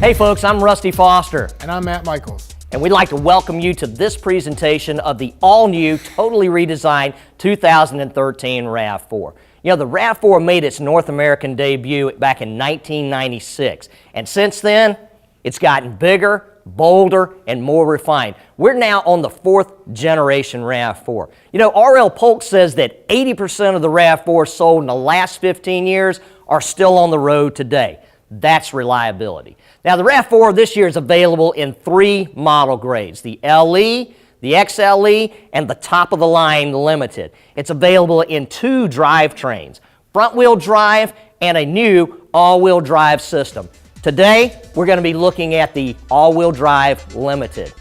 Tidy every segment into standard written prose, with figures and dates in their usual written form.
Hey folks, I'm Rusty Foster. And I'm Matt Michals. And we'd like to welcome you to this presentation of the all-new, totally redesigned 2013 RAV4. You know, the RAV4 made its North American debut back in 1996. And since then, it's gotten bigger, bolder, and more refined. We're now on the 4th generation RAV4. You know, R.L. Polk says that 80% of the RAV4 sold in the last 15 years are still on the road today. That's reliability. Now, the RAV4 this year is available in 3 model grades, the LE, the XLE, and the top-of-the-line Limited. It's available in 2 drivetrains, front-wheel drive and a new all-wheel drive system. Today, we're going to be looking at the all-wheel drive Limited.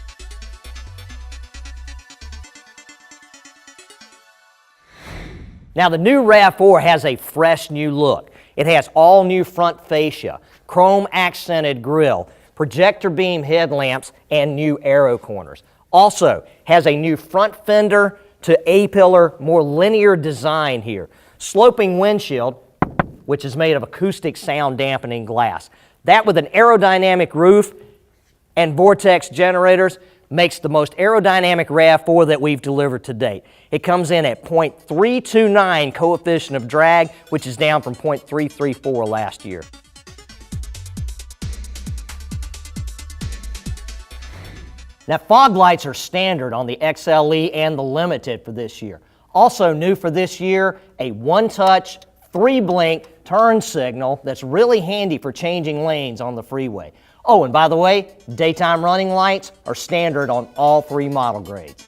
Now, the new RAV4 has a fresh new look. It has all new front fascia, chrome accented grille, projector beam headlamps, and new aero corners. Also has a new front fender to A-pillar, more linear design here. Sloping windshield, which is made of acoustic sound dampening glass. That with an aerodynamic roof and vortex generators makes the most aerodynamic RAV4 that we've delivered to date. It comes in at 0.329 coefficient of drag, which is down from 0.334 last year. Now, fog lights are standard on the XLE and the Limited for this year. Also new for this year, a one-touch, 3-blink turn signal that's really handy for changing lanes on the freeway. Oh, and by the way, daytime running lights are standard on all 3 model grades.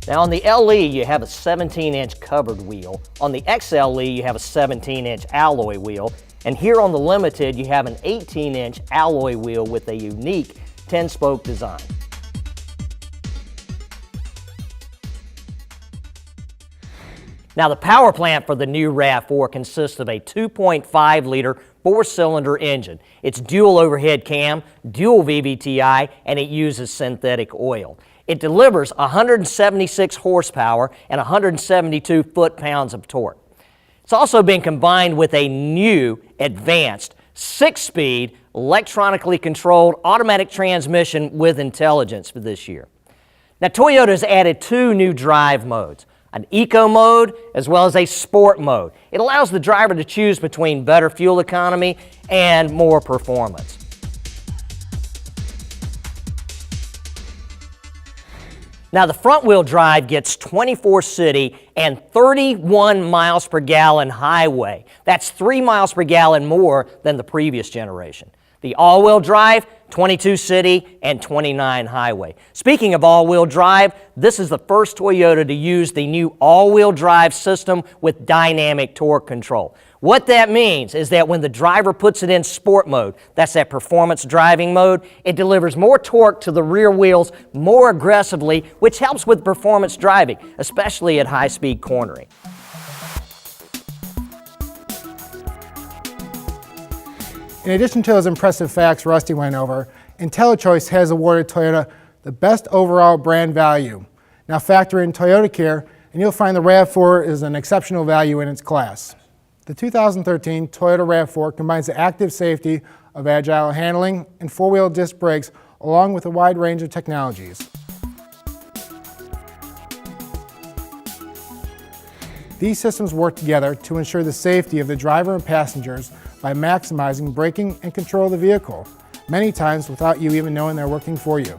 Now on the LE, you have a 17-inch covered wheel. On the XLE, you have a 17-inch alloy wheel. And here on the Limited, you have an 18-inch alloy wheel with a unique 10-spoke design. Now, the power plant for the new RAV4 consists of a 2.5-liter 4-cylinder engine. It's dual overhead cam, dual VVTi, and it uses synthetic oil. It delivers 176 horsepower and 172 foot-pounds of torque. It's also been combined with a new, advanced, 6-speed, electronically controlled automatic transmission with intelligence for this year. Now, Toyota's added 2 new drive modes. An eco mode as well as a sport mode. It allows the driver to choose between better fuel economy and more performance. Now the front wheel drive gets 24 city and 31 miles per gallon highway. That's 3 miles per gallon more than the previous generation. The all-wheel drive, 22 city and 29 highway. Speaking of all-wheel drive, this is the first Toyota to use the new all-wheel drive system with dynamic torque control. What that means is that when the driver puts it in sport mode, that's that performance driving mode, it delivers more torque to the rear wheels more aggressively, which helps with performance driving, especially at high-speed cornering. In addition to those impressive facts Rusty went over, IntelliChoice has awarded Toyota the best overall brand value. Now factor in Toyota Care, and you'll find the RAV4 is an exceptional value in its class. The 2013 Toyota RAV4 combines the active safety of agile handling and 4-wheel disc brakes along with a wide range of technologies. These systems work together to ensure the safety of the driver and passengers by maximizing braking and control of the vehicle, many times without you even knowing they're working for you.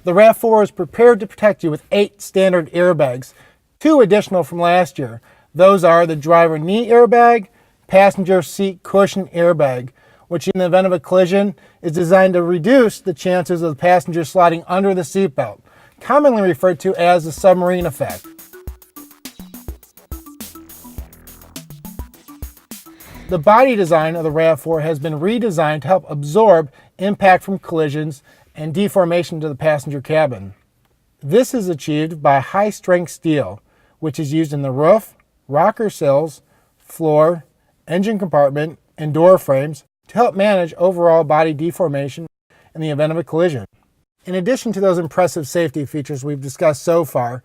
The RAV4 is prepared to protect you with 8 standard airbags, 2 additional from last year. Those are the driver knee airbag, passenger seat cushion airbag, which in the event of a collision is designed to reduce the chances of the passenger sliding under the seatbelt, commonly referred to as the submarine effect. The body design of the RAV4 has been redesigned to help absorb impact from collisions and deformation to the passenger cabin. This is achieved by high-strength steel, which is used in the roof, rocker sills, floor, engine compartment, and door frames to help manage overall body deformation in the event of a collision. In addition to those impressive safety features we've discussed so far,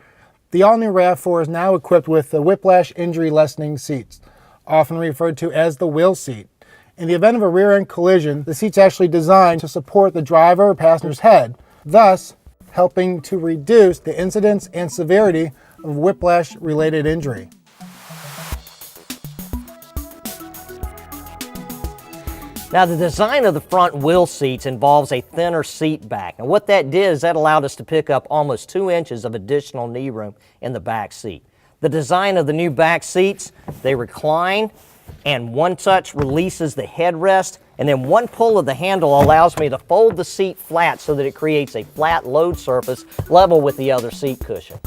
The all-new RAV4 is now equipped with the whiplash injury lessening seats, often referred to as the wheel seat. In the event of a rear-end collision, the seat's actually designed to support the driver or passenger's head, thus helping to reduce the incidence and severity of whiplash-related injury. Now, the design of the front wheel seats involves a thinner seat back. And what that did is that allowed us to pick up almost 2 inches of additional knee room in the back seat. The design of the new back seats, they recline, and one touch releases the headrest, and then one pull of the handle allows me to fold the seat flat so that it creates a flat load surface level with the other seat cushion.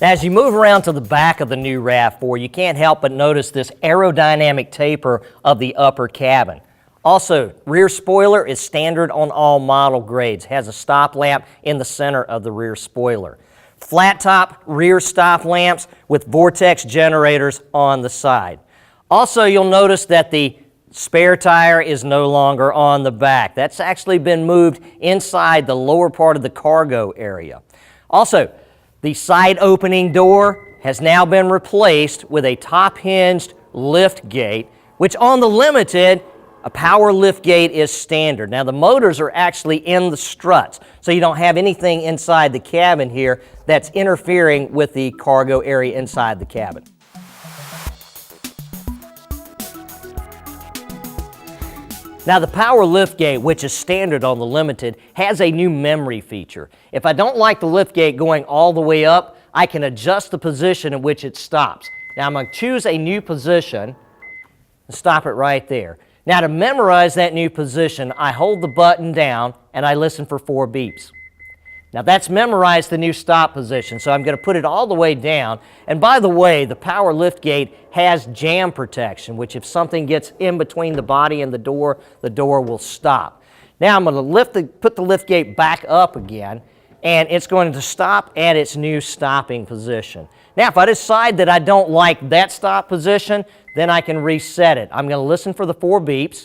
Now, as you move around to the back of the new RAV4, you can't help but notice this aerodynamic taper of the upper cabin. Also, rear spoiler is standard on all model grades. It has a stop lamp in the center of the rear spoiler. Flat top rear stop lamps with vortex generators on the side. Also, you'll notice that the spare tire is no longer on the back. That's actually been moved inside the lower part of the cargo area. Also, the side opening door has now been replaced with a top hinged lift gate, which on the Limited, a power lift gate is standard. Now, the motors are actually in the struts, so you don't have anything inside the cabin here that's interfering with the cargo area inside the cabin. Now, the power liftgate, which is standard on the Limited, has a new memory feature. If I don't like the liftgate going all the way up, I can adjust the position in which it stops. Now, I'm going to choose a new position and stop it right there. Now, to memorize that new position, I hold the button down and I listen for 4 beeps. Now, that's memorized the new stop position, so I'm going to put it all the way down. And by the way, the power liftgate has jam protection, which if something gets in between the body and the door will stop. Now, I'm going to put the liftgate back up again, and it's going to stop at its new stopping position. Now, if I decide that I don't like that stop position, then I can reset it. I'm going to listen for the 4 beeps,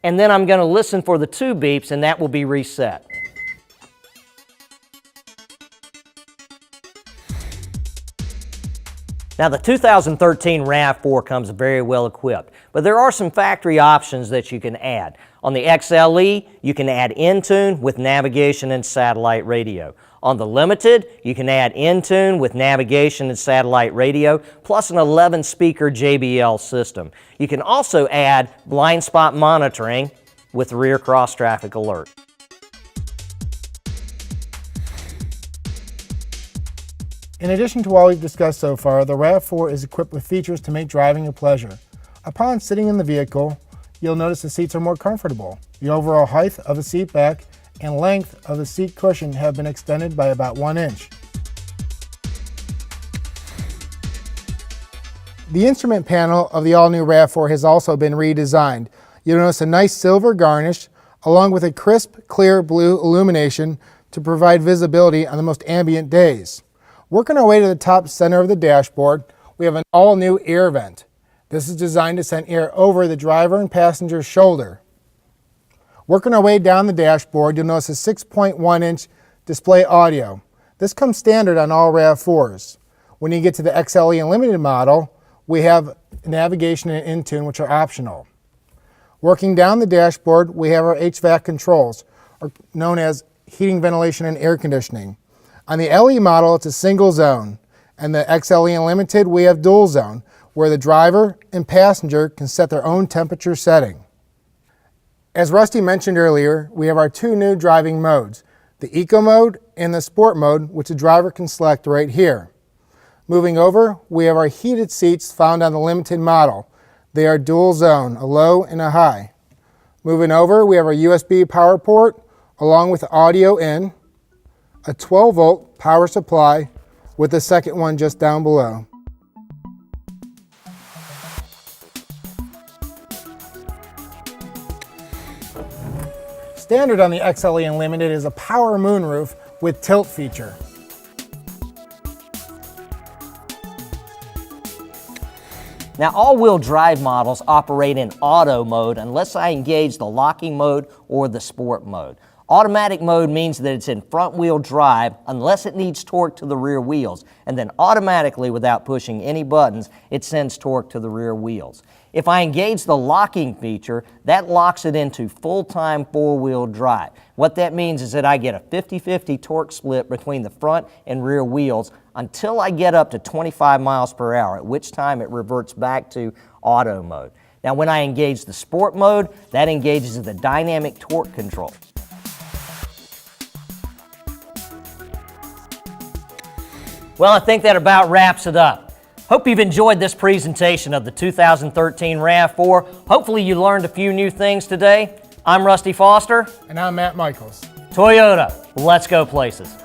and then I'm going to listen for the 2 beeps, and that will be reset. Now, the 2013 RAV4 comes very well equipped, but there are some factory options that you can add. On the XLE, you can add Intune with navigation and satellite radio. On the Limited, you can add Intune with navigation and satellite radio, plus an 11-speaker JBL system. You can also add blind spot monitoring with rear cross-traffic alert. In addition to all we've discussed so far, the RAV4 is equipped with features to make driving a pleasure. Upon sitting in the vehicle, you'll notice the seats are more comfortable. The overall height of the seat back and length of the seat cushion have been extended by about 1 inch. The instrument panel of the all-new RAV4 has also been redesigned. You'll notice a nice silver garnish along with a crisp, clear blue illumination to provide visibility on the most ambient days. Working our way to the top center of the dashboard, we have an all-new air vent. This is designed to send air over the driver and passenger's shoulder. Working our way down the dashboard, you'll notice a 6.1-inch display audio. This comes standard on all RAV4s. When you get to the XLE and Limited model, we have navigation and Intune, which are optional. Working down the dashboard, we have our HVAC controls, known as heating, ventilation, and air conditioning. On the LE model, it's a single zone, and the XLE and Limited, we have dual zone, where the driver and passenger can set their own temperature setting. As Rusty mentioned earlier, we have our 2 new driving modes, the Eco mode and the Sport mode, which the driver can select right here. Moving over, we have our heated seats found on the Limited model. They are dual zone, a low and a high. Moving over, we have our USB power port, along with audio in, a 12-volt power supply with the second one just down below. Standard on the XLE and Limited is a power moonroof with tilt feature. Now, all-wheel drive models operate in auto mode unless I engage the locking mode or the sport mode. Automatic mode means that it's in front wheel drive unless it needs torque to the rear wheels, and then automatically, without pushing any buttons, it sends torque to the rear wheels. If I engage the locking feature, that locks it into full-time four-wheel drive. What that means is that I get a 50-50 torque split between the front and rear wheels until I get up to 25 miles per hour, at which time it reverts back to auto mode. Now, when I engage the sport mode, that engages the dynamic torque control. Well, I think that about wraps it up. Hope you've enjoyed this presentation of the 2013 RAV4. Hopefully you learned a few new things today. I'm Rusty Foster. And I'm Matt Michals. Toyota, let's go places.